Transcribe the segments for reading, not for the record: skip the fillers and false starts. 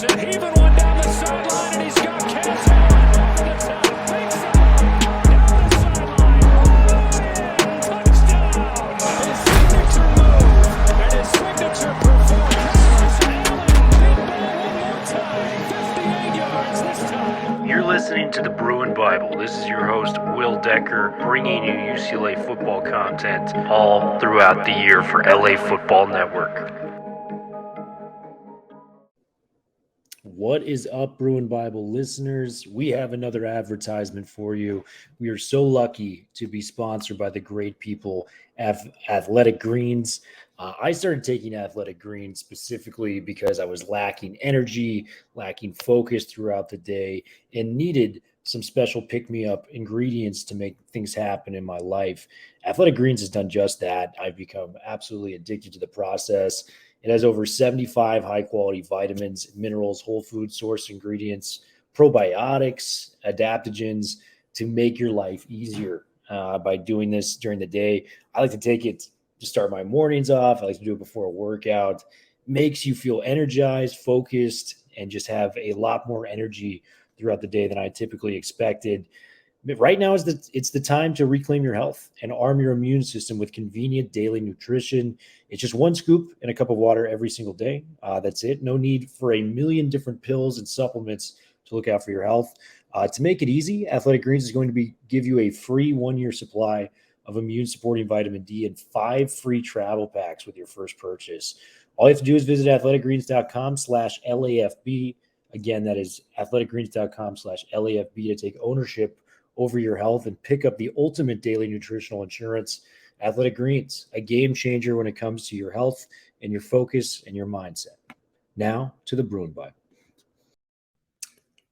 Robinson heaving one down the sideline, and he's got Kazmeir over the top. Big side, down the sideline. Touchdown! His signature move and his signature performance. Allen, big ball one more time. 58 yards this time. You're listening to the Bruin Bible. This is your host, Will Decker, bringing you UCLA football content all throughout the year for LA Football Network. What is up, Bruin Bible listeners? We have another advertisement for you. We are so lucky to be sponsored by the great people at Athletic Greens. I started taking Athletic Greens specifically because I was lacking energy, lacking focus throughout the day, and needed some special pick-me-up ingredients to make things happen in my life. Athletic Greens has done just that. I've become absolutely addicted to the process. It has over 75 high-quality vitamins, minerals, whole food source ingredients, probiotics, adaptogens to make your life easier by doing this during the day. I like to take it to start my mornings off. I like to do it before a workout. Makes you feel energized, focused, and just have a lot more energy throughout the day than I typically expected. Right now it's the time to reclaim your health and arm your immune system with convenient daily nutrition. It's just one scoop in a cup of water every single day. That's it. No need for a million different pills and supplements to look out for your health. To make it easy, Athletic Greens is going to give you a free 1-year supply of immune-supporting vitamin D and 5 free travel packs with your first purchase. All you have to do is visit athleticgreens.com/LAFB. Again, that is athleticgreens.com/LAFB to take ownership over your health and pick up the ultimate daily nutritional insurance. Athletic Greens, a game changer when it comes to your health and your focus and your mindset. Now to the Bruin Bible.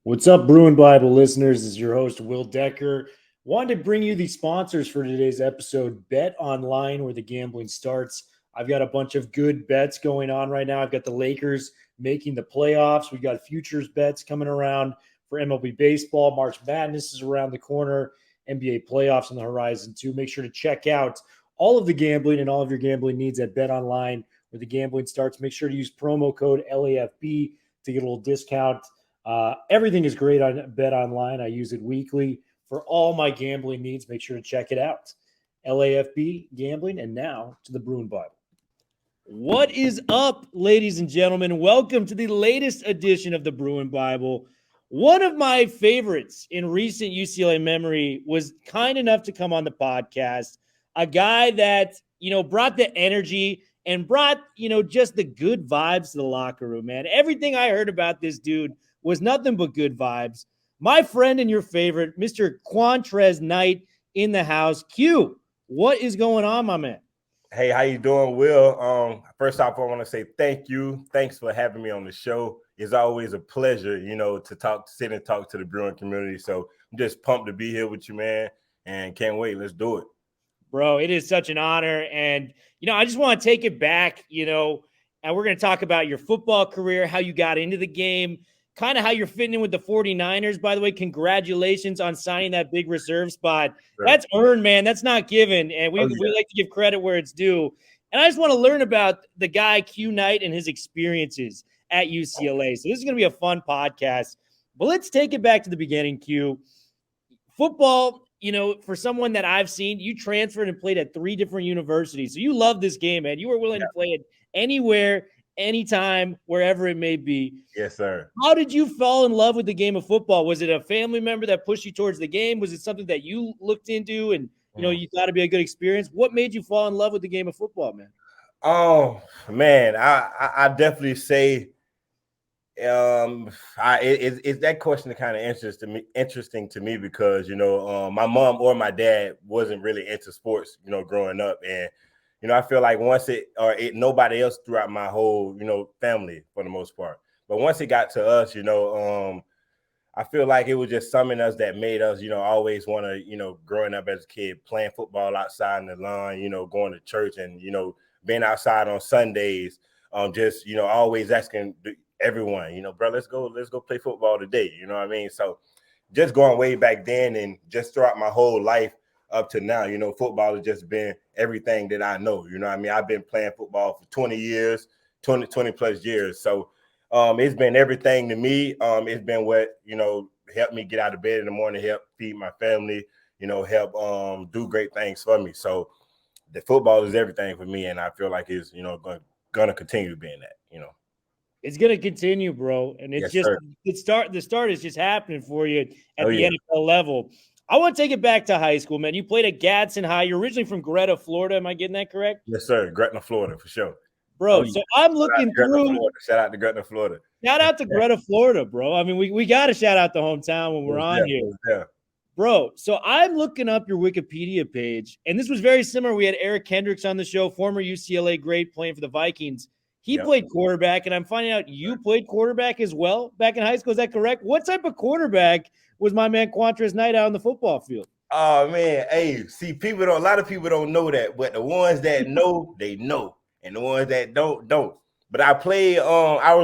What's up, Bruin Bible listeners? This is your host, Will Decker. Wanted to bring you the sponsors for today's episode, Bet Online, where the gambling starts. I've got a bunch of good bets going on right now. I've got the Lakers making the playoffs. We've got futures bets coming around for MLB baseball. March Madness is around the corner. NBA playoffs on the horizon too. Make sure to check out all of the gambling and all of your gambling needs at Bet Online, where the gambling starts. Make sure to use promo code LAFB to get a little discount. Everything is great on Bet Online. I use it weekly for all my gambling needs. Make sure to check it out. LAFB Gambling. And now to the Bruin Bible. What is up, ladies and gentlemen? Welcome to the latest edition of the Bruin Bible. One of my favorites in recent UCLA memory was kind enough to come on the podcast. A guy that, brought the energy and brought, just the good vibes to the locker room, man. Everything I heard about this dude was nothing but good vibes. My friend and your favorite, Mr. Qwuantrezz Knight in the house. Q, what is going on, my man? Hey, how you doing, Will? First off, I want to say thank you. Thanks for having me on the show. It's always a pleasure, to sit and talk to the Bruin community. So I'm just pumped to be here with you, man, and can't wait. Let's do it. Bro, it is such an honor. And, I just want to take it back, and we're going to talk about your football career, how you got into the game, kind of how you're fitting in with the 49ers. By the way, congratulations on signing that big reserve spot. Sure. That's earned, man. That's not given. And we like to give credit where it's due. And I just want to learn about the guy, Q Knight, and his experiences at UCLA. So this is going to be a fun podcast. But let's take it back to the beginning, Q. Football, for someone that I've seen, you transferred and played at 3 different universities. So you love this game, man. You were willing to play it anywhere, anytime, wherever it may be. Yes, sir. How did you fall in love with the game of football? Was it a family member that pushed you towards the game? Was it something that you looked into and, you thought it'd be a good experience? What made you fall in love with the game of football, man? Oh, man, I definitely say it's that question that kind of interesting to me because, my mom or my dad wasn't really into sports, growing up. And I feel like once nobody else throughout my whole, family for the most part. But once it got to us, I feel like it was just something else that made us, always want to, growing up as a kid, playing football outside in the lawn, going to church and, being outside on Sundays, just, always asking everyone, bro, let's go play football today. You know what I mean? So just going way back then and just throughout my whole life, up to now, football has just been everything that I know. I've been playing football for 20 years, 20 plus years. So It's been everything to me. It's been what, helped me get out of bed in the morning, help feed my family, help do great things for me. So the football is everything for me, and I feel like it's, gonna continue being that, It's gonna continue, bro. And it's Yes, just sir. the start is just happening for you at Oh, the yeah. NFL level. I want to take it back to high school, man. You played at Gadsden High. You're originally from Greta, Florida. Am I getting that correct? Yes, sir. Gretna, Florida, for sure. Bro, Oh, yeah. so I'm looking through. Shout out to Gretna, Florida. Shout out to Greta, Florida, bro. I mean, we got to shout out the hometown when we're on here. Yeah. Bro, so I'm looking up your Wikipedia page, and this was very similar. We had Eric Kendricks on the show, former UCLA great playing for the Vikings. He played quarterback, and I'm finding out you played quarterback as well back in high school. Is that correct? What type of quarterback was my man Qwuantrezz Knight out on the football field? Oh, man. Hey, see, a lot of people don't know that, but the ones that know, they know. And the ones that don't. But I played, I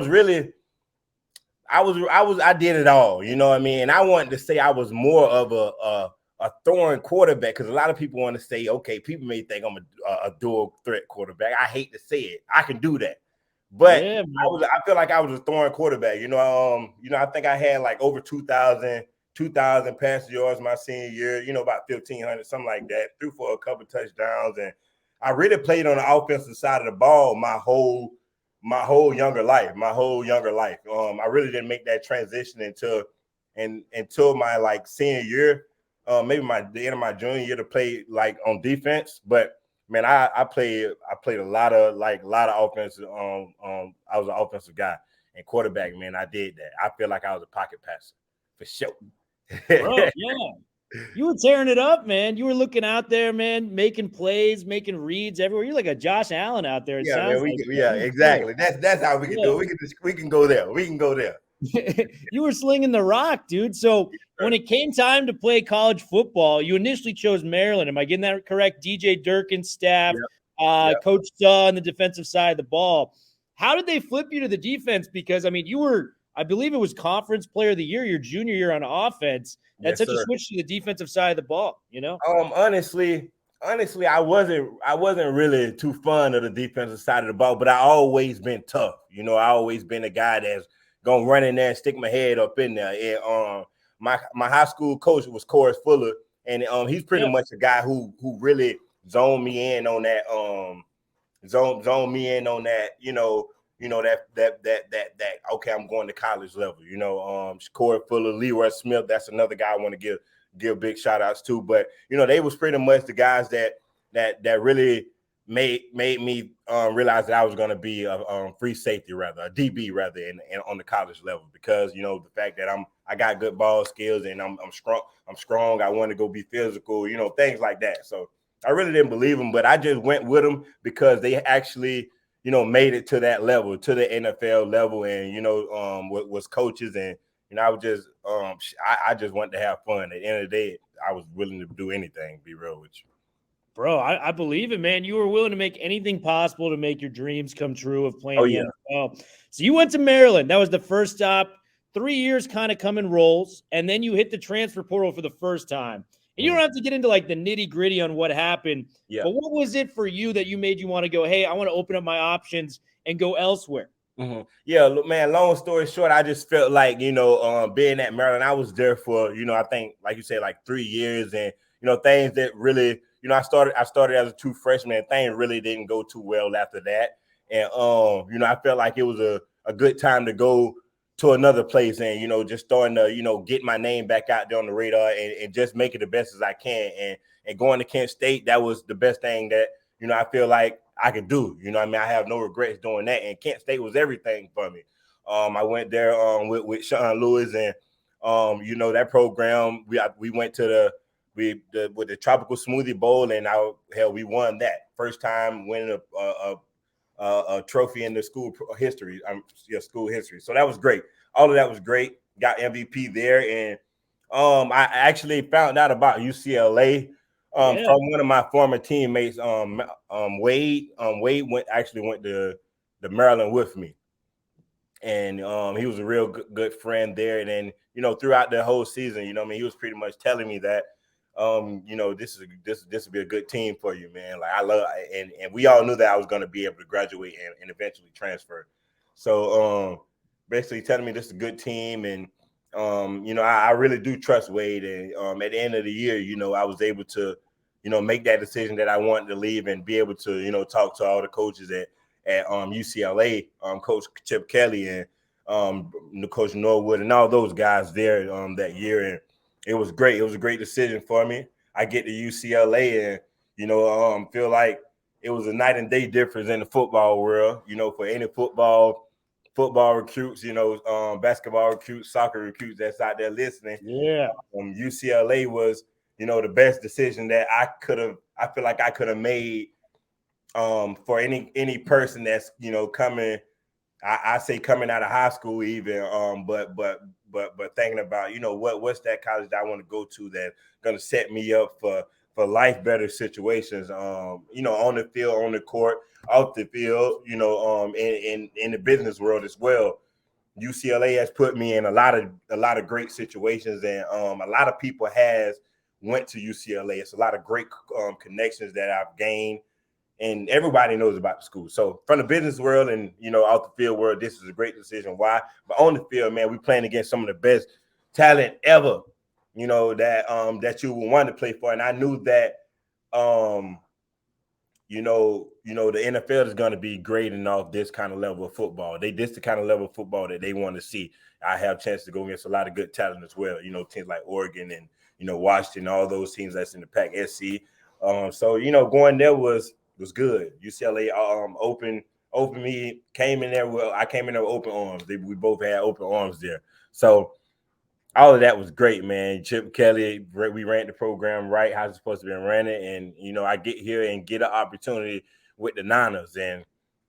did it all, you know what I mean? And I wanted to say I was more of a throwing quarterback, because a lot of people want to say, okay, people may think I'm a dual threat quarterback. I hate to say it. I can do that. But Yeah, I feel like I was a throwing quarterback. I think I had like over 2,000 passing yards my senior year, about 1,500, something like that. Threw for a couple touchdowns, and I really played on the offensive side of the ball my whole younger life. I really didn't make that transition until my like senior year, maybe the end of my junior year, to play like on defense. But man, I played a lot of offensive. I was an offensive guy, and quarterback, man, I did that. I feel like I was a pocket passer for sure. bro, yeah. You were tearing it up, man. You were looking out there, man, making plays, making reads everywhere. You're like a Josh Allen out there. Exactly. That's how we can do it. We can go there. You were slinging the rock, dude. So when it came time to play college football, you initially chose Maryland. Am I getting that correct? DJ Durkin's staff, Coach Suh on the defensive side of the ball. How did they flip you to the defense? Because, I mean, you were, I believe it was Conference Player of the Year your junior year on offense. That's such a switch to the defensive side of the ball, Honestly, I wasn't really too fond of the defensive side of the ball, but I always been tough. I always been a guy that's gonna run in there and stick my head up in there. And my high school coach was Corey Fuller, and he's pretty much a guy who really zoned me in on that. Zone me in on that. That okay, I'm going to college level. Corey Fuller, Leroy Smith. That's another guy I want to give big shout outs to. But they was pretty much the guys that really made me realize that I was going to be a free safety, rather a DB, rather, and on the college level, because the fact that I got good ball skills and I'm strong. I want to go be physical, things like that. So I really didn't believe them, but I just went with them because they actually made it to that level, to the NFL level, and was coaches, and I was just I just wanted to have fun. At the end of the day, I was willing to do anything. Be real with you. Bro, I believe it, man. You were willing to make anything possible to make your dreams come true of playing the NFL. So you went to Maryland. That was the first stop. 3 years kind of come in rolls, and then you hit the transfer portal for the first time. And you don't have to get into like the nitty-gritty on what happened. Yeah. But what was it for you that made you want to go, hey, I want to open up my options and go elsewhere? Mm-hmm. Yeah, look, man, long story short, I just felt like, being at Maryland, I was there for, I think, like you said, like 3 years, and, things that really, I started as a true freshman, and things really didn't go too well after that. And, I felt like it was a good time to go to another place and, just starting to, get my name back out there on the radar and just make it the best as I can. And going to Kent State, that was the best thing that, I feel like I could do. I have no regrets doing that. And Kent State was everything for me. I went there with Sean Lewis, and that program. We went to with the Tropical Smoothie Bowl, and we won that first time winning a trophy in the school history. School history. So that was great. All of that was great. Got MVP there, and I actually found out about UCLA. From one of my former teammates, Wade. Wade went to Maryland with me, and he was a real good friend there. And then throughout the whole season, he was pretty much telling me that, this will be a good team for you, man. Like I love, and we all knew that I was going to be able to graduate and eventually transfer. So basically telling me this is a good team. And, I really do trust Wade. And at the end of the year, I was able to, make that decision that I wanted to leave and be able to, talk to all the coaches at UCLA, Coach Chip Kelly and Coach Norwood and all those guys there that year. And it was great. It was a great decision for me. I get to UCLA and, feel like it was a night and day difference in the football world, for any football recruits, basketball recruits, soccer recruits that's out there listening. Yeah. UCLA was, the best decision that I feel like I could have made for any person that's, coming, I say coming out of high school even, but thinking about, what's that college that I want to go to that's going to set me up for life better situations, on the field, on the court, off the field, in the business world as well. UCLA has put me in a lot of great situations, and a lot of people has went to UCLA. It's a lot of great connections that I've gained, and everybody knows about the school. So from the business world and, out the field world, this is a great decision. Why? But on the field, man, we playing against some of the best talent ever, that you would want to play for. And I knew that, the NFL is going to be grading off this kind of level of football. This the kind of level of football that they want to see. I have a chance to go against a lot of good talent as well, teams like Oregon and, Washington, all those teams that's in the Pac SC. So, going there was good. UCLA opened me, came in there. Well, I came in there with open arms. We both had open arms there. So all of that was great, man. Chip Kelly, we ran the program right, how it's supposed to be running. And, I get here and get an opportunity with the Niners. And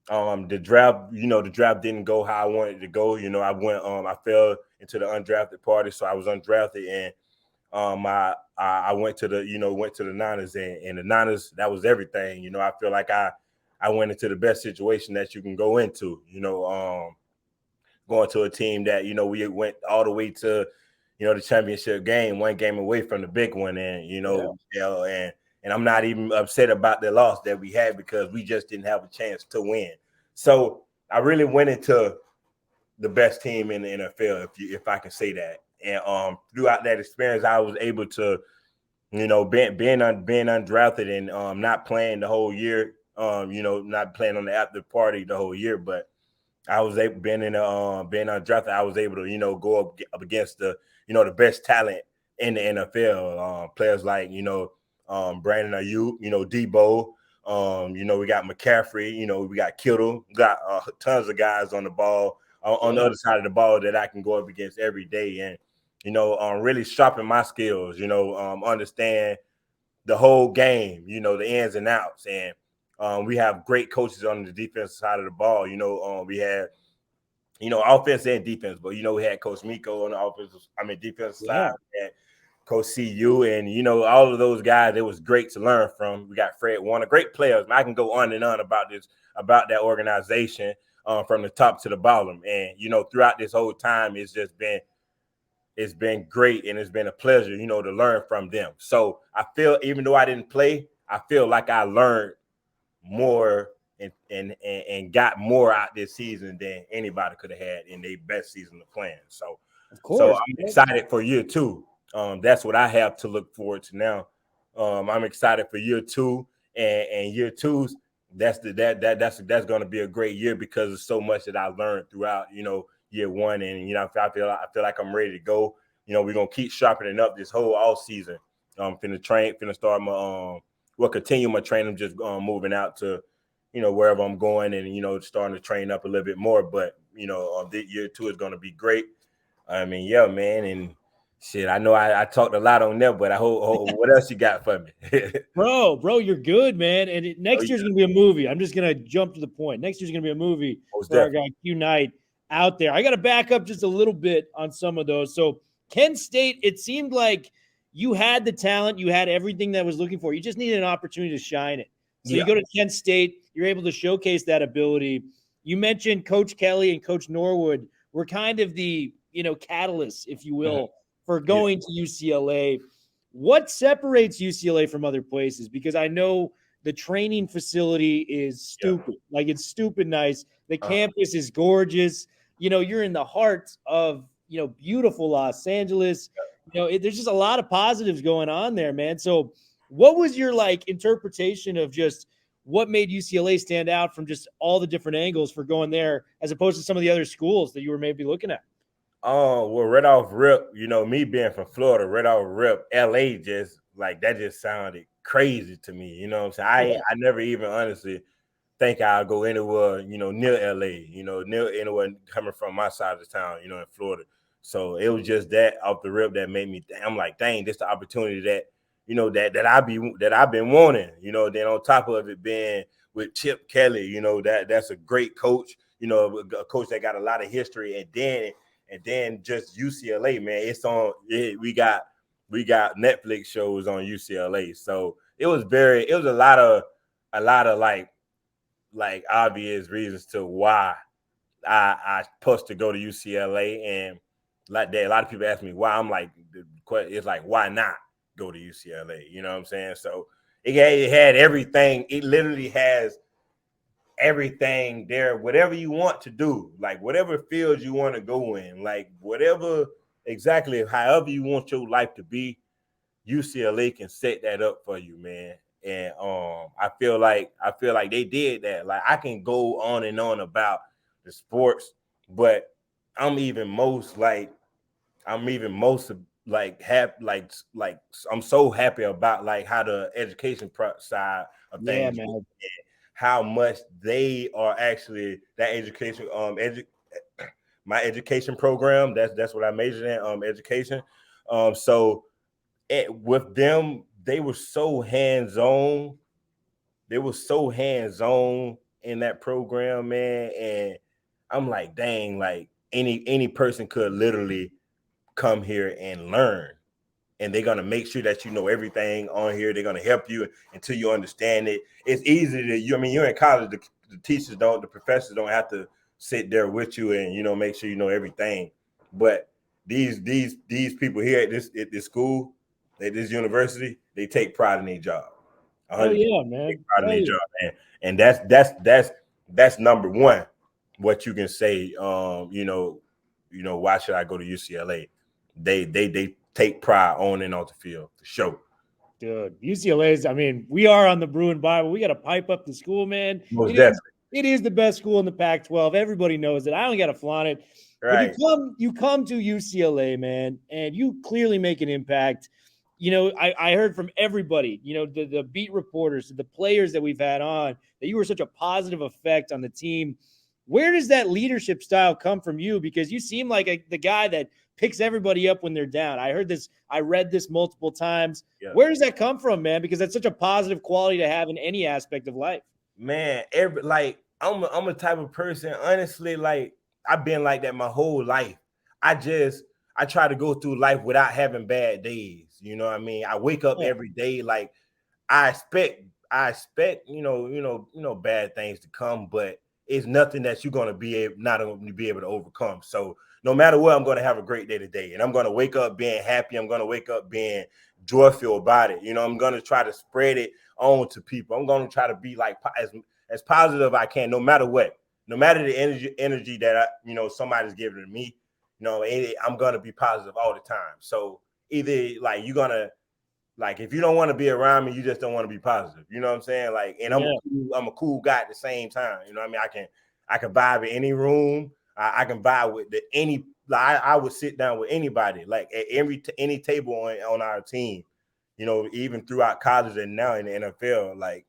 the draft didn't go how I wanted it to go. I fell into the undrafted party, so I was undrafted. And I went to the Niners, and the Niners, that was everything. I feel like I went into the best situation that you can go into, going to a team that, we went all the way to, the championship game, one game away from the big one. And, and I'm not even upset about the loss that we had because we just didn't have a chance to win. So I really went into the best team in the NFL, if I can say that. And throughout that experience, I was able to, being undrafted and not playing the whole year, not playing on the after party the whole year, but I was able, being undrafted, I was able to, go up against the, the best talent in the NFL. Players like, Brandon Ayuk, Debo, we got McCaffrey, we got Kittle, we got tons of guys on the ball, on the other side of the ball that I can go up against every day. And, really sharpen my skills, understand the whole game, the ins and outs. And we have great coaches on the defensive side of the ball. We had, offense and defense, but, we had Coach Miko on the defensive side, we had Coach CU, and, all of those guys, it was great to learn from. We got Fred Warner, great players. I can go on and on about that organization from the top to the bottom. And, throughout this whole time, it's been great, and it's been a pleasure, to learn from them. So I feel, even though I didn't play, I feel like I learned more and got more out this season than anybody could have had in their best season of playing. So, of course, so I'm excited for year two. That's what I have to look forward to now. I'm excited for year two, and year two, that's going to be a great year because of so much that I learned throughout, year one. And, I feel like I'm ready to go. We're going to keep sharpening up this whole all season. Finna start my, continue my training, just moving out to, wherever I'm going and, starting to train up a little bit more. But, year two is going to be great. I mean, yeah, man. And shit, I know I talked a lot on that, but I hope what else you got for me? Bro, you're good, man. And next year's going to be a movie. I'm just going to jump to the point. Next year's going to be a movie for our guy Q Knight out there. I got to back up just a little bit on some of those. So Kent State, it seemed like you had the talent, you had everything that was looking for. You just needed an opportunity to shine it. So you go to Kent State, you're able to showcase that ability. You mentioned Coach Kelly and Coach Norwood were kind of the, catalysts, if you will, for going to UCLA. What separates UCLA from other places? Because I know the training facility is stupid. Like, it's stupid nice. The campus is gorgeous. you're in the heart of, beautiful Los Angeles. There's just a lot of positives going on there, man. So what was your interpretation of just what made UCLA stand out from just all the different angles for going there as opposed to some of the other schools that you were maybe looking at? Oh, well, right off rip, me being from Florida, right off rip, LA just that just sounded crazy to me. You know what I'm saying? I never even honestly think I'll go anywhere, near LA, near anywhere coming from my side of the town, in Florida. So it was just that off the rip that made me, I'm like, dang, this the opportunity that, that I've been wanting, then on top of it being with Chip Kelly, that's a great coach, a coach that got a lot of history. And then just UCLA, man, we got Netflix shows on UCLA. So it was a lot of obvious reasons to why I pushed to go to UCLA. And like that, a lot of people ask me why. I'm like, it's like, why not go to UCLA? You know what I'm saying? So it had everything. It literally has everything there, whatever you want to do, whatever fields you want to go in, whatever, exactly however you want your life to be, UCLA can set that up for you, man. And I feel like they did that. I can go on and on about the sports, but I'm so happy about how the education side of things, man. how much they are actually that education, my education program. That's what I majored in, education. So with them, they were so hands-on. They were so hands-on in that program, man. And I'm like, dang, any person could literally come here and learn. And they're gonna make sure that you know everything on here. They're gonna help you until you understand it. It's easy to you're in college. The teachers the professors don't have to sit there with you and make sure you know everything. But these people here at this school, at this university, they take pride in their job. Oh yeah, man. Take pride in their job, man. And that's number one. What you can say, why should I go to UCLA? They take pride on and off the field for sure. Dude, UCLA's, we are on the Bruin Bible. We got to pipe up the school, man. Most definitely. It is the best school in the Pac-12. Everybody knows it. I don't got to flaunt it. Right. But you come to UCLA, man, and you clearly make an impact. I heard from everybody, the beat reporters, the players that we've had on, that you were such a positive effect on the team. Where does that leadership style come from you? Because you seem like the guy that picks everybody up when they're down. I read this multiple times. Yeah. Where does that come from, man? Because that's such a positive quality to have in any aspect of life. Man, I'm a type of person, honestly, I've been like that my whole life. I try to go through life without having bad days. You know what I mean? I wake up every day I expect bad things to come, but it's nothing that you're gonna not going to be able to overcome. So no matter what, I'm going to have a great day today, and I'm going to wake up being happy. I'm going to wake up being joyful about it. I'm going to try to spread it on to people. I'm going to try to be as positive I can, no matter what, no matter the energy that somebody's giving to me. I'm going to be positive all the time. So either you're going to if you don't want to be around me, you just don't want to be positive. You know what I'm saying? And I'm a cool guy at the same time. You know what I mean? I can vibe in any room. I can vibe with any. I would sit down with anybody, at any table on our team. Even throughout college and now in the NFL,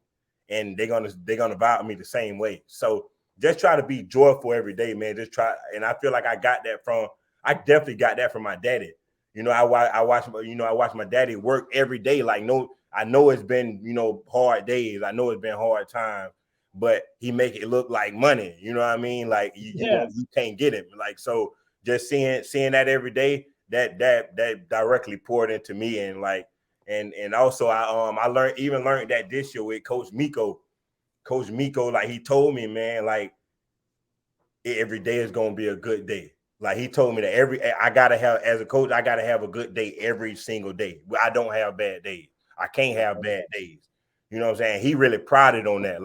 and they're gonna vibe with me the same way. So just try to be joyful every day, man. Just try, and I feel like I definitely got that from my daddy. I watch my daddy work every day. I know it's been hard days. I know it's been hard times. But he make it look like money, you know what I mean? You can't get it. So just seeing that every day, that directly poured into me. And also I learned that this year with Coach Miko. Coach Miko, he told me, man, every day is gonna be a good day. He told me that as a coach, I gotta have a good day every single day. I don't have bad days. I can't have bad days. You know what I'm saying? He really prided on that.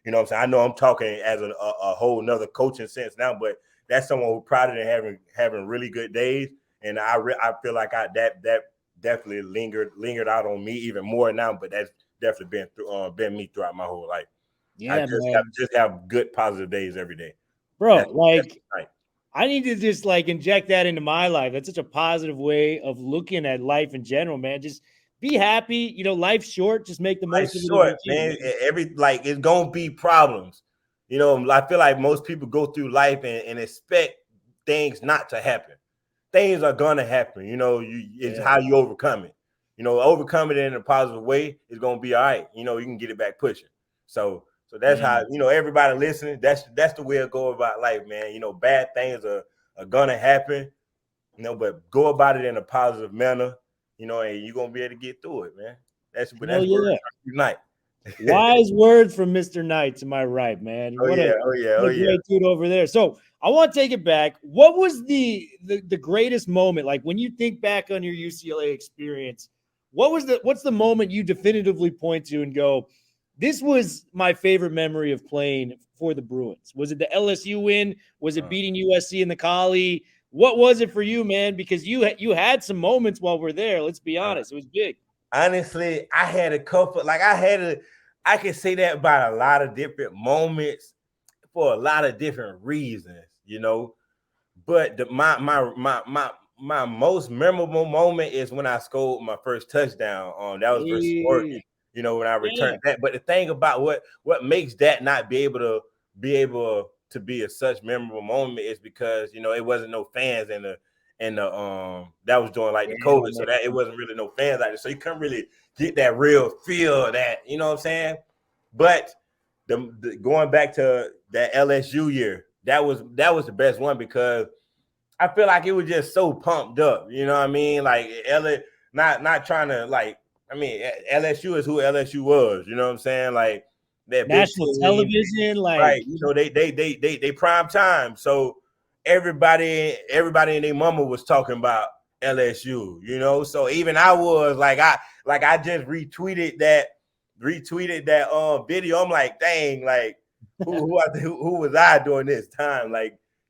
You know what I'm saying? I know I'm talking as a whole nother coaching sense now, but that's someone who proud of having really good days. And I feel like that definitely lingered out on me even more now. But that's definitely been me throughout my whole life. Yeah, I just have good positive days every day, bro. That's right. I need to just inject that into my life. That's such a positive way of looking at life in general, man. Just be happy. Life's short. Just make the most of it. Short, man. It's gonna be problems. I feel like most people go through life and expect things not to happen. Things are gonna happen. It's how you overcome it. Overcome it in a positive way is gonna be all right. You can get it back pushing. So that's how everybody listening. That's the way to go about life, man. Bad things are gonna happen. But go about it in a positive manner. And you're gonna be able to get through it, man. That's Knight. Wise words from Mr. Knight to my right, man. What a great dude over there. So I want to take it back. What was the greatest moment? Like when you think back on your UCLA experience, what's the moment you definitively point to and go, this was my favorite memory of playing for the Bruins? Was it the LSU win? Was it beating USC in the Collie? What was it for you, man? Because you had some moments while we're there. Let's be honest. It was big. Honestly, I had a couple. I can say that about a lot of different moments for a lot of different reasons, But my most memorable moment is when I scored my first touchdown. That was versus Oregon, when I returned that. But the thing about what makes that not be able to be such memorable moment is because it wasn't no fans in the that was during the COVID, so that it wasn't really no fans out there, so you couldn't really get that real feel of that, you know what I'm saying? But the going back to that LSU year, that was the best one because I feel like it was just so pumped up, you know what I mean? Like not trying to LSU is who LSU was, you know what I'm saying? Like that national television, right? They prime time, so everybody and their mama was talking about LSU, so even I was I just retweeted that video. I'm like, dang, who was I during this time?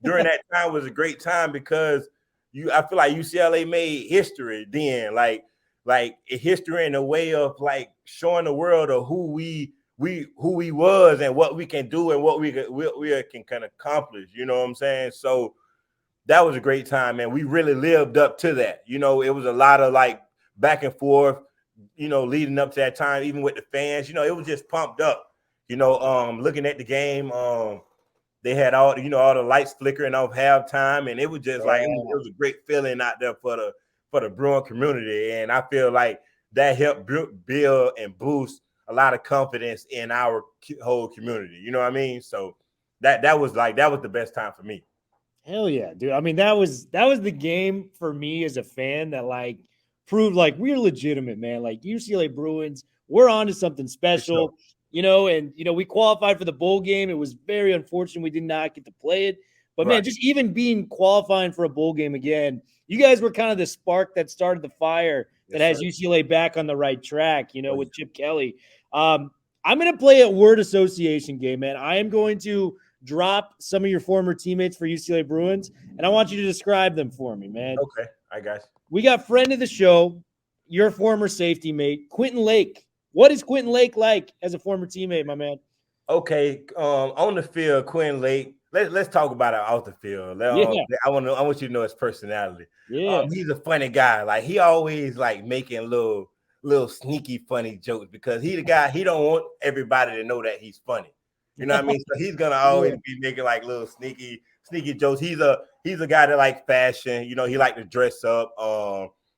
During that time was a great time because I feel like UCLA made history then, like history in a way of showing the world of who we was and what we can do and what we can accomplish, you know what I'm saying? So that was a great time, man. We really lived up to that. It was a lot of back and forth, leading up to that time, even with the fans, it was just pumped up, looking at the game. They had all the lights flickering off halftime, and it was just it was a great feeling out there for the Bruin community. And I feel like that helped build and boost a lot of confidence in our whole community. You know what I mean? So that was the best time for me. Hell yeah, dude. I mean, that was the game for me as a fan that proved we're legitimate, man. UCLA Bruins, we're on to something special, and we qualified for the bowl game. It was very unfortunate we did not get to play it. But man, just even being qualifying for a bowl game again, you guys were kind of the spark that started the fire that has UCLA back on the right track, with Chip Kelly. I'm going to play a word association game, man. I am going to drop some of your former teammates for UCLA Bruins, and I want you to describe them for me, man. Okay, I got you. We got friend of the show, your former safety mate, Quentin Lake. What is Quentin Lake like as a former teammate, my man? Okay, on the field, Quentin Lake. Let's talk about it off the field. I want you to know his personality. Yeah, he's a funny guy. He always making little sneaky funny jokes because he the guy. He don't want everybody to know that he's funny. You know what I mean? So he's gonna always be making little sneaky jokes. He's a guy that like fashion. He like to dress up.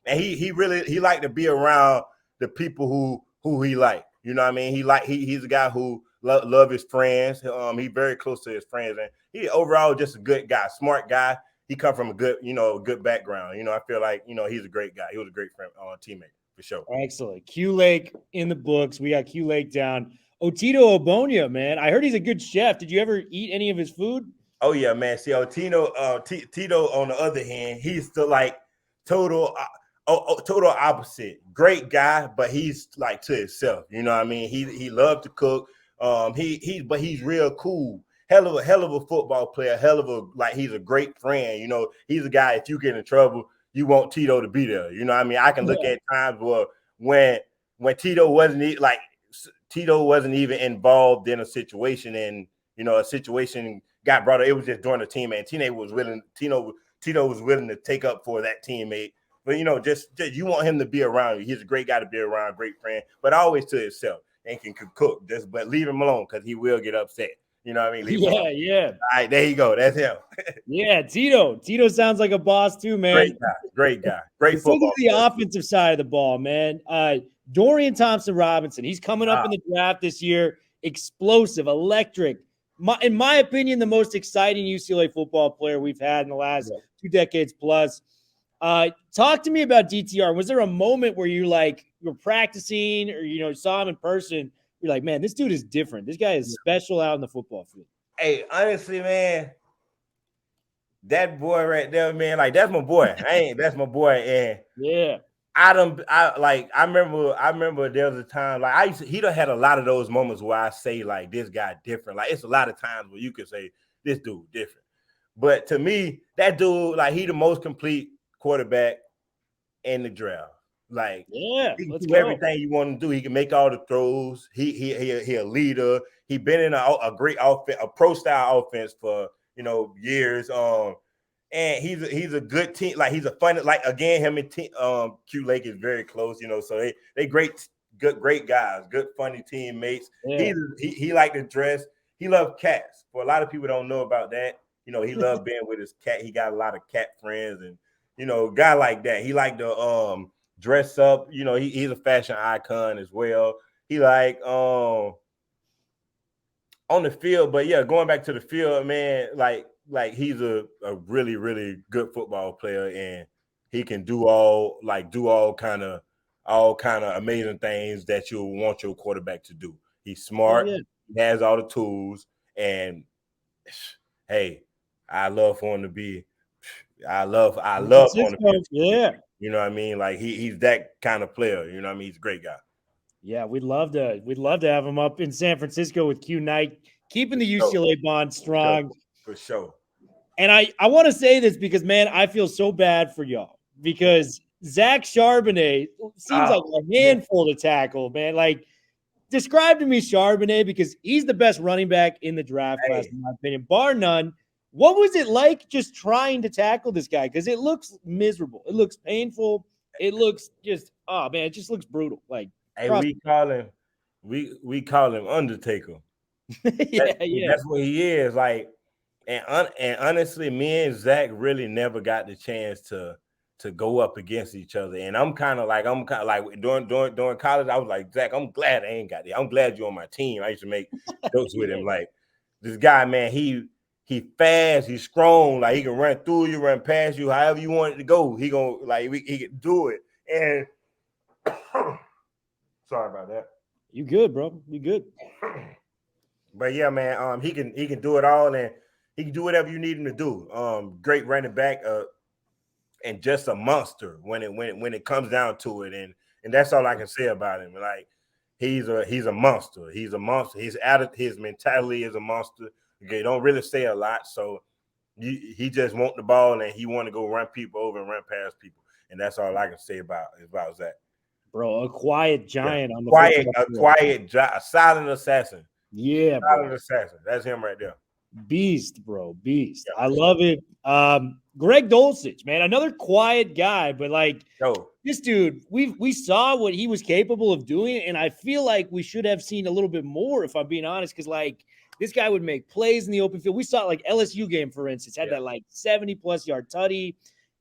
And he like to be around the people who he like. You know what I mean? He's a guy who love his friends. He's very close to his friends, and he overall just a good guy, smart guy. He come from a good background. I feel like he's a great guy. He was a great friend, teammate for sure. Excellent. Q Lake in the books. We got Q Lake down. Otito Obonia, man. I heard he's a good chef. Did you ever eat any of his food? Oh yeah, man. See, Tito on the other hand, he's the total opposite. Great guy, but he's to himself. You know what I mean? He loves to cook. He's real cool. hell of a football player, he's a great friend. You know, he's a guy, if you get in trouble, you want Tito to be there. You know what I mean? I can look at times where when Tito wasn't even involved in a situation, and you know, a situation got brought up. It was just during the teammate. And Tito was willing to take up for that teammate. But you know, just you want him to be around you. He's a great guy to be around, great friend, but always to himself and can cook. But leave him alone because he will get upset. You know what I mean? Yeah. All right, there you go. That's him. Yeah, Tito. Tito sounds like a boss too, man. Great guy. Great football. Look at the player. offensive side of the ball, man. Dorian Thompson-Robinson. He's coming up in the draft this year. Explosive, electric. In my opinion, the most exciting UCLA football player we've had in the last 2 decades plus. Talk to me about DTR. Was there a moment where you were practicing or, you know, saw him in person? You're like, man, this dude is different. This guy is special out in the football field. Hey, honestly, man, that boy right there, man, like that's my boy. That's my boy. And yeah, I remember there was a time like he done had a lot of those moments where I say like this guy different. Like it's a lot of times where you could say this dude different. But to me, that dude, like he the most complete quarterback in the draft. Like, he can do everything you want to do. He can make all the throws. He a leader. He been in a great offense, a pro style offense for, you know, years. And he's a good team. Like he's a fun. Like again, him and Q Lake is very close. You know, so they great guys, good funny teammates. Yeah. He like to dress. He loved cats. For a lot of people don't know about that. You know, he loved being with his cat. He got a lot of cat friends, and you know, a guy like that. He like to dress up. You know, he's a fashion icon as well. He like on the field, but yeah, going back to the field, man, like he's a really, really good football player, and he can do all kind of amazing things that you want your quarterback to do. He's smart, he has all the tools, and hey, I love for him to be. I love for him to be. Yeah. You know what I mean? Like he's that kind of player. You know what I mean? He's a great guy. Yeah, we'd love to have him up in San Francisco with Q Knight, keeping the UCLA bond strong. For sure. And I want to say this because, man, I feel so bad for y'all because Zach Charbonnet seems like a handful to tackle, man. Like, describe to me Charbonnet because he's the best running back in the draft class, in my opinion, bar none. What was it like just trying to tackle this guy? Because it looks miserable. It looks painful. It looks just, it just looks brutal. Like, hey, we call him Undertaker. That's what he is. Like, and honestly, me and Zach really never got the chance to go up against each other. And I'm kind of like during college, I was like, Zach, I'm glad I ain't got it. I'm glad you're on my team. I used to make jokes with him. Like, this guy, man, he fast, he's strong, like he can run through you, run past you, however you want it to go. He can do it. And sorry about that. You good, bro? You good? But yeah, man, he can do it all, and he can do whatever you need him to do. Great running back, and just a monster when it comes down to it, and that's all I can say about him. Like he's a monster. He's a monster. His mentality is a monster. Okay, don't really say a lot, so he just want the ball and he want to go run people over and run past people, and that's all I can say about Zach. Bro, a quiet giant on the a silent assassin. Yeah, silent assassin. That's him right there. Beast, bro, beast. Yeah, I love it. Greg Dulcich, man, another quiet guy, but like this dude, we saw what he was capable of doing, and I feel like we should have seen a little bit more, if I'm being honest, because like. This guy would make plays in the open field. We saw like LSU game, for instance, had that like 70-plus yard tutty.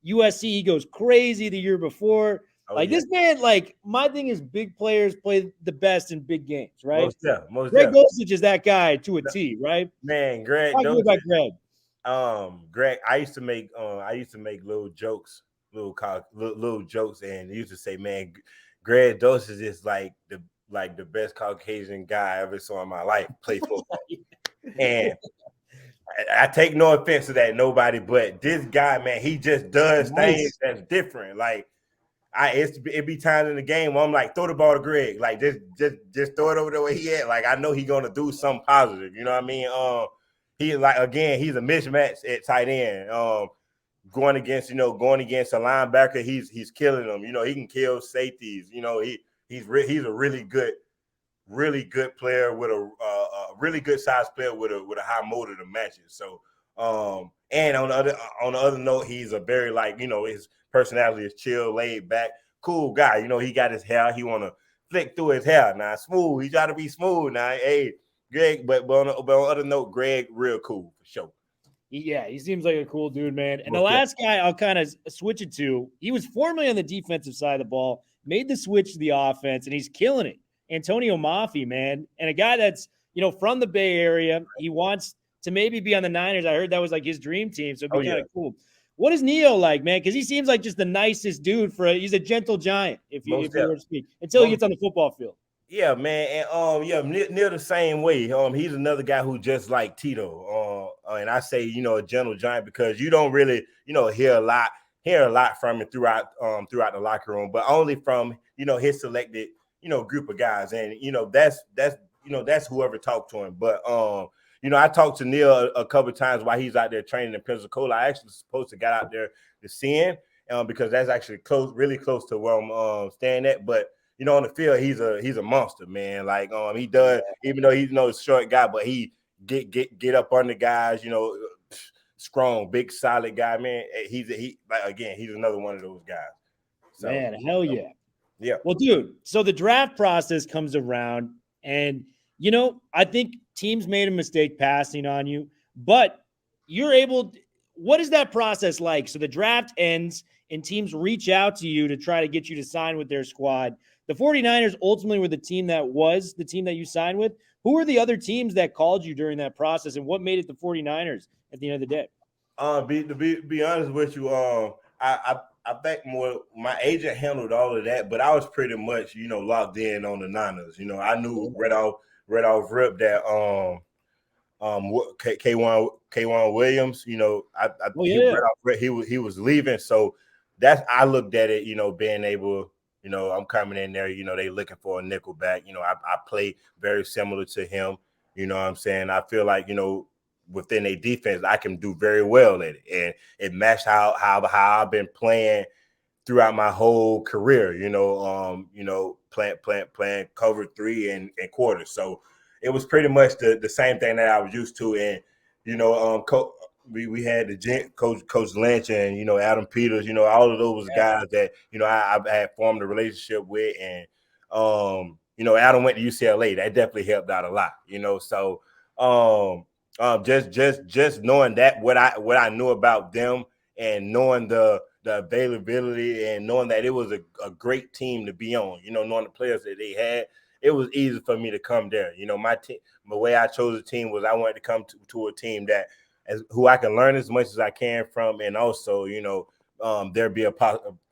USC, he goes crazy the year before. This man, like, my thing is big players play the best in big games, right? Most Greg Dulcich is that guy to a T, right? Man, Greg. Talk to me about Greg. Greg, I used to make little jokes, and used to say, man, Greg Dulcich is like the best Caucasian guy I ever saw in my life play football. And I take no offense to that, nobody, but this guy, man, he just does things that's different. Like, it be times in the game where I'm like, throw the ball to Greg. Like, just throw it over the way he at. Like, I know he's going to do something positive. You know what I mean? he's a mismatch at tight end. Going against a linebacker, he's killing them. He can kill safeties. He's a really good player with a really good size player with a high motor to match it. So, and on the other note, he's a very his personality is chill, laid back, cool guy. He got his hair. He want to flick through his hair now, smooth. He try to be smooth now. Hey, Greg, but on the other note, Greg, real cool for sure. Yeah, he seems like a cool dude, man. And the last guy I'll kind of switch it to, he was formerly on the defensive side of the ball, made the switch to the offense, and he's killing it. Antonio Mafi, man, and a guy that's, from the Bay Area. He wants to maybe be on the Niners. I heard that was like his dream team, so it'd be kind of cool. What is Neo like, man? Because he seems like just the nicest dude he's a gentle giant, if you were to speak, until he gets on the football field. Yeah, man, and near the same way. He's another guy who just like Tito. And I say, a gentle giant because you don't really, hear a lot from him throughout the locker room, but only from his selected group of guys, and that's whoever talked to him. But I talked to Neil a couple of times while he's out there training in Pensacola. I actually supposed to get out there to see him because that's actually really close to where I'm staying at. But on the field, he's a monster, man. Like he does, even though he's a short guy, but he get up on the guys, strong, big, solid guy, man. He's another one of those guys. So, man, hell yeah. Yeah. Well, dude, so the draft process comes around, and I think teams made a mistake passing on you, but you're able. What is that process like? So the draft ends, and teams reach out to you to try to get you to sign with their squad. The 49ers ultimately were the team that you signed with. Who were the other teams that called you during that process, and what made it the 49ers at the end of the day? To be honest with you, I think more my agent handled all of that, but I was pretty much, locked in on the Niners. I knew right off rip that K'Wan Williams, he was leaving. So I looked at it, being able, I'm coming in there, they looking for a nickel back. I play very similar to him. You know what I'm saying? I feel like, within a defense, I can do very well at it. And it matched how I've been playing throughout my whole career, playing cover 3 and quarters. So it was pretty much the same thing that I was used to. And, we had the Coach Lynch and, Adam Peters, all of those guys that, I had formed a relationship with. And, Adam went to UCLA. That definitely helped out a lot, So just knowing that what I knew about them and knowing the availability and knowing that it was a great team to be on, knowing the players that they had, it was easy for me to come there. My team, the way I chose a team was I wanted to come to a team that who I can learn as much as I can from, and also, there'd be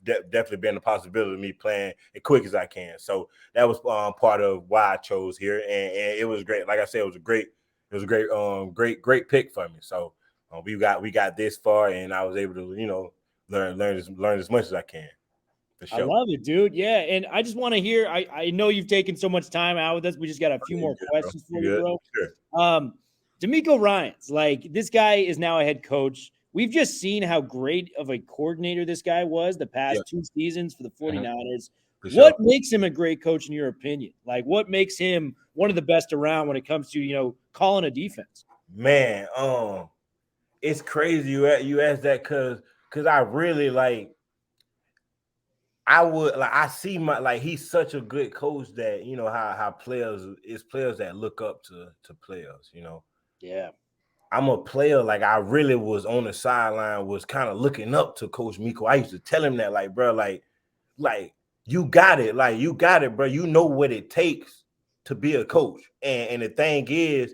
definitely been a possibility of me playing as quick as I can. So that was part of why I chose here, and it was great. Like I said, it was a great pick for me. So we got this far, and I was able to learn as much as I can. For sure. I love it, dude. Yeah, and I just want to hear. I know you've taken so much time out with us. We just got a few more questions for you, bro. Sure. DeMeco Ryans, this guy is now a head coach. We've just seen how great of a coordinator this guy was the past 2 seasons for the 49ers. For sure. What makes him a great coach in your opinion? What makes him one of the best around when it comes to, calling a defense? Man, it's crazy you asked that because I really I see he's such a good coach that how players that look up to players, Yeah. I'm a player, I really was on the sideline, was kind of looking up to Coach Miko. I used to tell him that, bro, you got it, bro. You know what it takes to be a coach. And the thing is,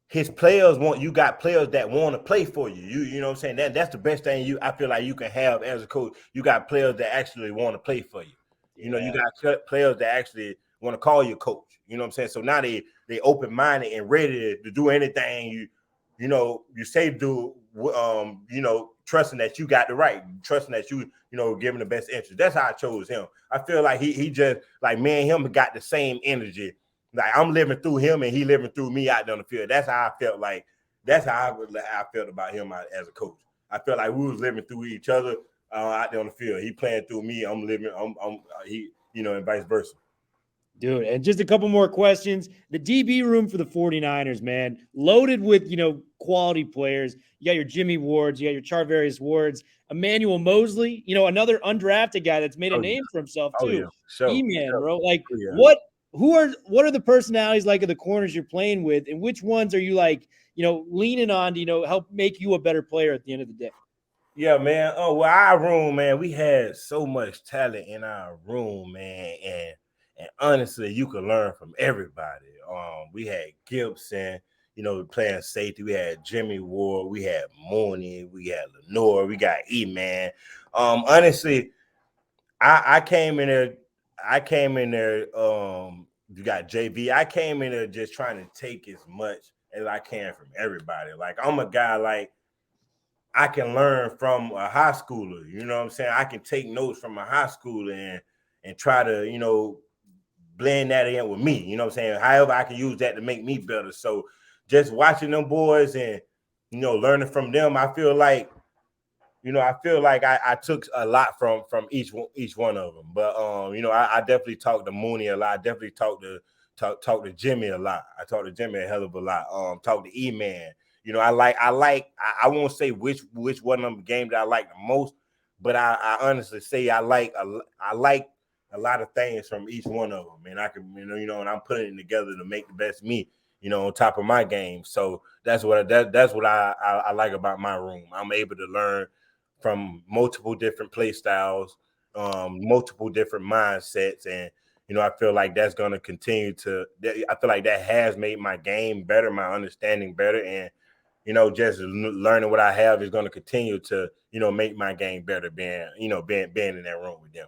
his players you got players that want to play for you. You know what I'm saying? That's the best thing I feel like you can have as a coach. You got players that actually want to play for you. You got players that actually want to call you coach. You know what I'm saying? So now they open-minded and ready to do anything you say do, trusting that you got the right, trusting that giving the best interest. That's how I chose him. I feel like he just me and him got the same energy Like I'm living through him and he living through me out there on the field. That's how I felt like. That's how I felt about him as a coach. I felt like we was living through each other out there on the field. He playing through me. I'm living. He, and vice versa. Dude, and just a couple more questions. The DB room for the 49ers, man, loaded with, quality players. You got your Jimmy Wards, you got your Charvarius Wards, Emmanuel Mosley, another undrafted guy that's made a name for himself too. Yeah. Sure. E-man, bro. Like, Yeah. what are the personalities like of the corners you're playing with, and which ones are you like, leaning on to, help make you a better player at the end of the day? Yeah, man. Oh, well, our room, man, we had so much talent in our room, man, and honestly, you could learn from everybody. We had Gibson, playing safety. We had Jimmy Ward. We had Mooney. We had Lenore. We got E-Man. Honestly, I came in there. You got JV. I came in there just trying to take as much as I can from everybody. Like, I'm a guy, like, I can learn from a high schooler. You know what I'm saying? I can take notes from a high schooler and try to, blend that in with me, you know what I'm saying? However, I can use that to make me better. So just watching them boys and, learning from them, I feel like I took a lot from each one of them. But, I definitely talked to Mooney a lot. I definitely talked to Jimmy a lot. I talked to Jimmy a hell of a lot. Talked to E-Man. I won't say which one of them games that I like the most, but I honestly say I like a lot of things from each one of them, and I can, and I'm putting it together to make the best me, on top of my game. So that's what I like about my room. I'm able to learn from multiple different play styles, multiple different mindsets, and I feel like that's going to continue to. I feel like that has made my game better, my understanding better, and just learning what I have is going to continue to make my game better. Being in that room with them.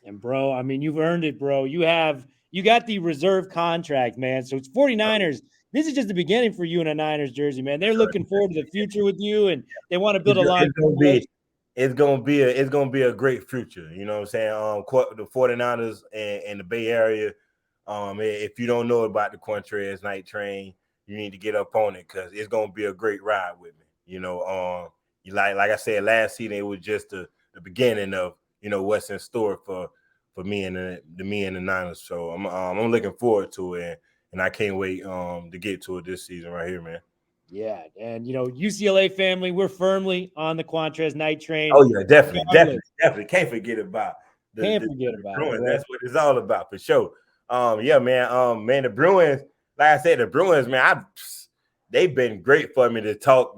And, bro, I mean, you've earned it, bro. You got the reserve contract, man. So it's 49ers. This is just the beginning for you in a Niners jersey, man. They're looking forward to the future with you, and they want to build a line. It's gonna be a great future. You know what I'm saying? The 49ers and the Bay Area. If you don't know about the Qwuantrezz Night Train, you need to get up on it because it's gonna be a great ride with me. Like I said last season, it was just the beginning of what's in store for me and the Niners. So I'm looking forward to it, and I can't wait to get to it this season right here, man. Yeah, and UCLA family, we're firmly on the Qwuantrezz Night Train. Oh yeah, definitely can't forget about the Bruins. That's what it's all about for sure. Yeah, man, the Bruins, like I said, the Bruins, man, they've been great for me to talk.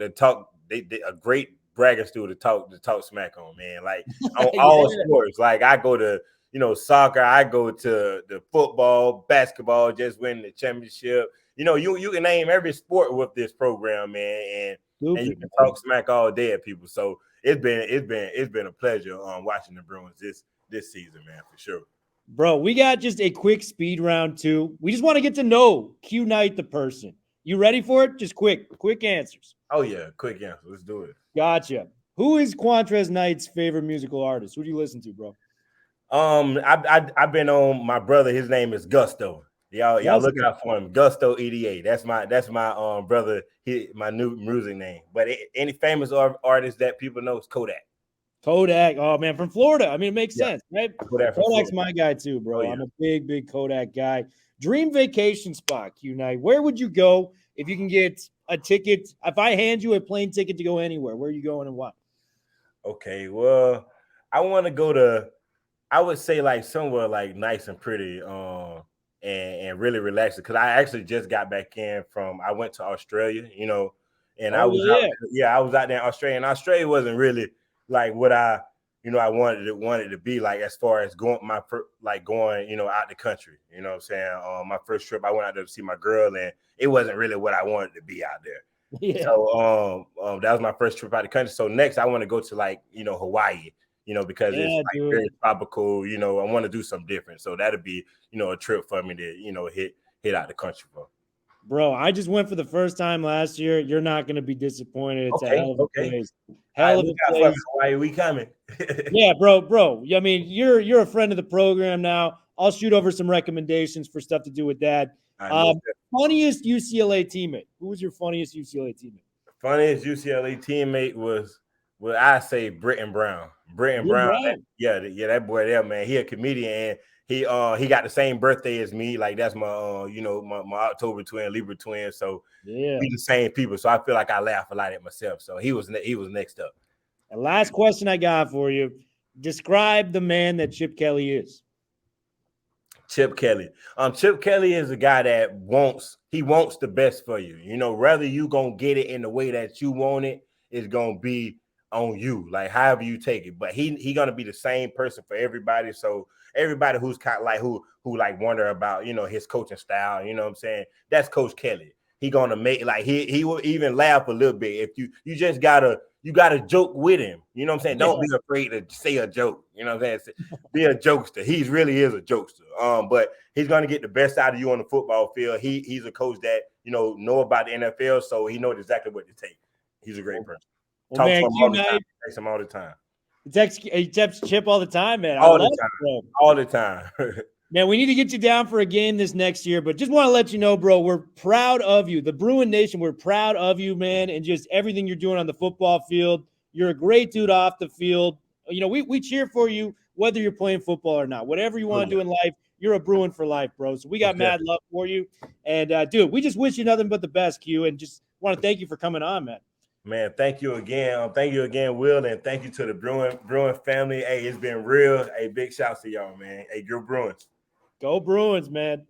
They a great bragging stool to talk smack on, man. Like on all sports. Like I go to soccer, I go to the football, basketball, just winning the championship. You can name every sport with this program, man, and you can talk smack all day at people. So it's been a pleasure watching the Bruins this season, man, for sure. Bro, we got just a quick speed round too. We just want to get to know Q Knight the person. You ready for it? Just quick answers. Oh yeah, quick answer. Let's do it. Gotcha. Who is Qwuantrezz Knight's favorite musical artist? Who do you listen to, bro? I've been on my brother. His name is Gusto. Y'all look out for him. Gusto EDA. That's my brother. My new music name. But any famous artist that people know is Kodak. Kodak. Oh man, from Florida. I mean, it makes sense, right? Kodak's my guy too, bro. I'm a big Kodak guy. Dream vacation spot, Q Knight. Where would you go if you can get a ticket? If I hand you a plane ticket to go anywhere, where are you going and why? Okay, well, I want to go to, I would say like somewhere like nice and pretty, and really relaxing. Because I actually just got back in I went to Australia, and I was out there in Australia. And Australia wasn't really like what I wanted to be like as far as going out the country. You know what I'm saying? My first trip, I went out there to see my girl, and it wasn't really what I wanted to be out there. Yeah. So that was my first trip out of the country. So next I want to go to Hawaii, because it's very tropical, I want to do something different. So that'd be, a trip for me to, hit out the country for. Bro, I just went for the first time last year. You're not going to be disappointed. It's a hell of a place. Hell of a place. Hawaii, we coming. Yeah, bro. I mean, you're a friend of the program now. I'll shoot over some recommendations for stuff to do with that. Funniest UCLA teammate. Who was your funniest UCLA teammate? Funniest UCLA teammate was I say Britton Brown. Britton Brown. That boy there, man. He a comedian, and he got the same birthday as me. Like that's my my October twin, Libra twin. So we the same people. So I feel like I laugh a lot at myself. So he was next up. And last question I got for you: describe the man that Chip Kelly is. Chip Kelly. Chip Kelly is a guy that wants the best for you. You know, whether you gonna get it in the way that you want it, it's gonna be on you, like however you take it. But he gonna be the same person for everybody. So everybody who's kind of like who like wonder about, you know, his coaching style, you know what I'm saying? That's Coach Kelly. He gonna make like he will even laugh a little bit if you just gotta joke with him. You know what I'm saying? Don't be afraid to say a joke. You know what I'm saying? Be a jokester. He really is a jokester. But he's gonna get the best out of you on the football field. He's a coach that know about the NFL, so he knows exactly what to take. He's a great person. Well, man, Takes him all the time. He texts Chip all the time, man. All the time. Man, we need to get you down for a game this next year, but just want to let you know, bro, we're proud of you. The Bruin Nation, we're proud of you, man, and just everything you're doing on the football field. You're a great dude off the field. You know, we cheer for you whether you're playing football or not. Whatever you want to do in life, you're a Bruin for life, bro. So we got mad love for you. And, dude, we just wish you nothing but the best, Q, and just want to thank you for coming on, man. Man, thank you again. Thank you again, Will, and thank you to the Bruin family. Hey, it's been real. Hey, big shouts to y'all, man. Hey, go Bruins. Go Bruins, man.